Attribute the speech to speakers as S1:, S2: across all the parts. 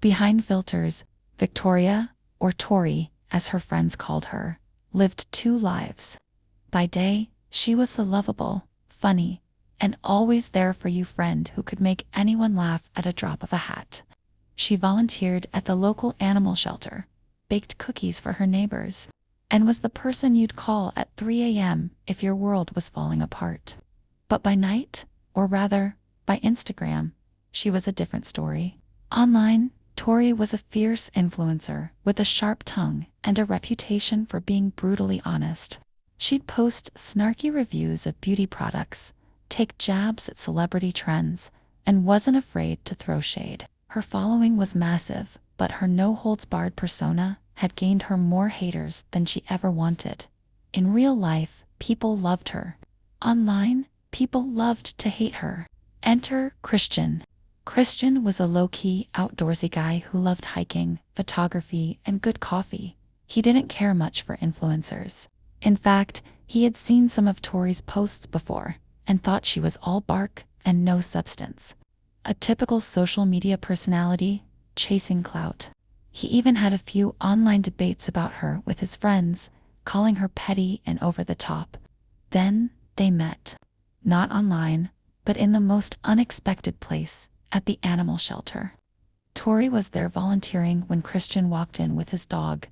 S1: Behind filters, Victoria, or Tori, as her friends called her, lived two lives. By day, she was the lovable, funny, and always there for you friend who could make anyone laugh at a drop of a hat. She volunteered at the local animal shelter, baked cookies for her neighbors, and was the person you'd call at 3 a.m. if your world was falling apart. But by night, or rather, by Instagram, she was a different story. Online, Tori was a fierce influencer with a sharp tongue and a reputation for being brutally honest. She'd post snarky reviews of beauty products, take jabs at celebrity trends, and wasn't afraid to throw shade. Her following was massive, but her no-holds-barred persona had gained her more haters than she ever wanted. In real life, people loved her. Online, people loved to hate her. Enter Christian. Christian was a low-key, outdoorsy guy who loved hiking, photography, and good coffee. He didn't care much for influencers. In fact, he had seen some of Tori's posts before and thought she was all bark and no substance. A typical social media personality, chasing clout. He even had a few online debates about her with his friends, calling her petty and over the top. Then they met. Not online, but in the most unexpected place, at the animal shelter. Tori was there volunteering when Christian walked in with his dog.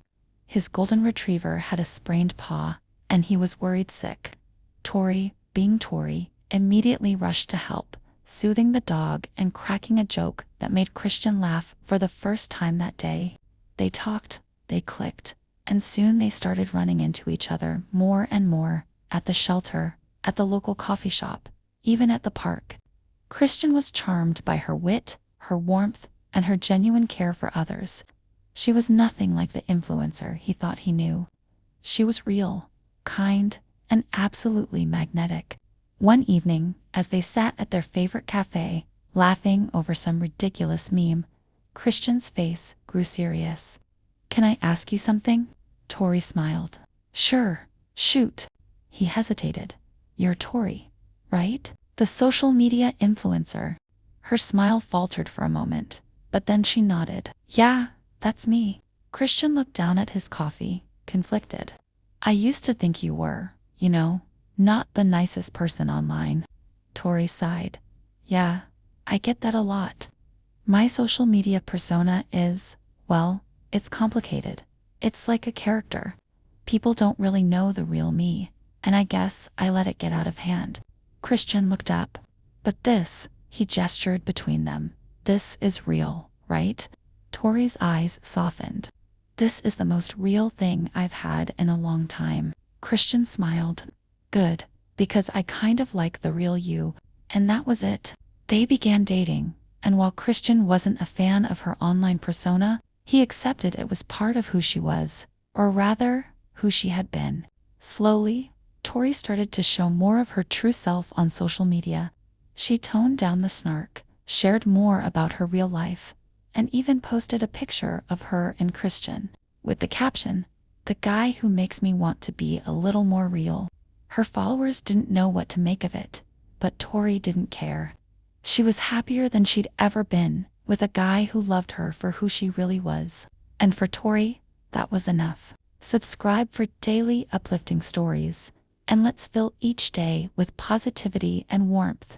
S1: His golden retriever had a sprained paw, and he was worried sick. Tori, being Tori, immediately rushed to help, soothing the dog and cracking a joke that made Christian laugh for the first time that day. They talked, they clicked, and soon they started running into each other more and more, at the shelter, at the local coffee shop, even at the park. Christian was charmed by her wit, her warmth, and her genuine care for others. She was nothing like the influencer he thought he knew. She was real, kind, and absolutely magnetic. One evening, as they sat at their favorite cafe, laughing over some ridiculous meme, Christian's face grew serious. "Can I ask you something?" Tori smiled. "Sure, shoot." He hesitated. "You're Tori, right? The social media influencer." Her smile faltered for a moment, but then she nodded. "Yeah, that's me." Christian looked down at his coffee, conflicted. "I used to think you were, not the nicest person online." Tori sighed. "Yeah, I get that a lot. My social media persona is, well, it's complicated. It's like a character. People don't really know the real me, and I guess I let it get out of hand." Christian looked up. "But this," he gestured between them, "this is real, right?" Tori's eyes softened. "This is the most real thing I've had in a long time." Christian smiled. "Good, because I kind of like the real you, and that was it." They began dating, and while Christian wasn't a fan of her online persona, he accepted it was part of who she was, or rather, who she had been. Slowly, Tori started to show more of her true self on social media. She toned down the snark, shared more about her real life, and even posted a picture of her and Christian, with the caption, "The guy who makes me want to be a little more real." Her followers didn't know what to make of it, but Tori didn't care. She was happier than she'd ever been, with a guy who loved her for who she really was. And for Tori, that was enough. Subscribe for daily uplifting stories, and let's fill each day with positivity and warmth.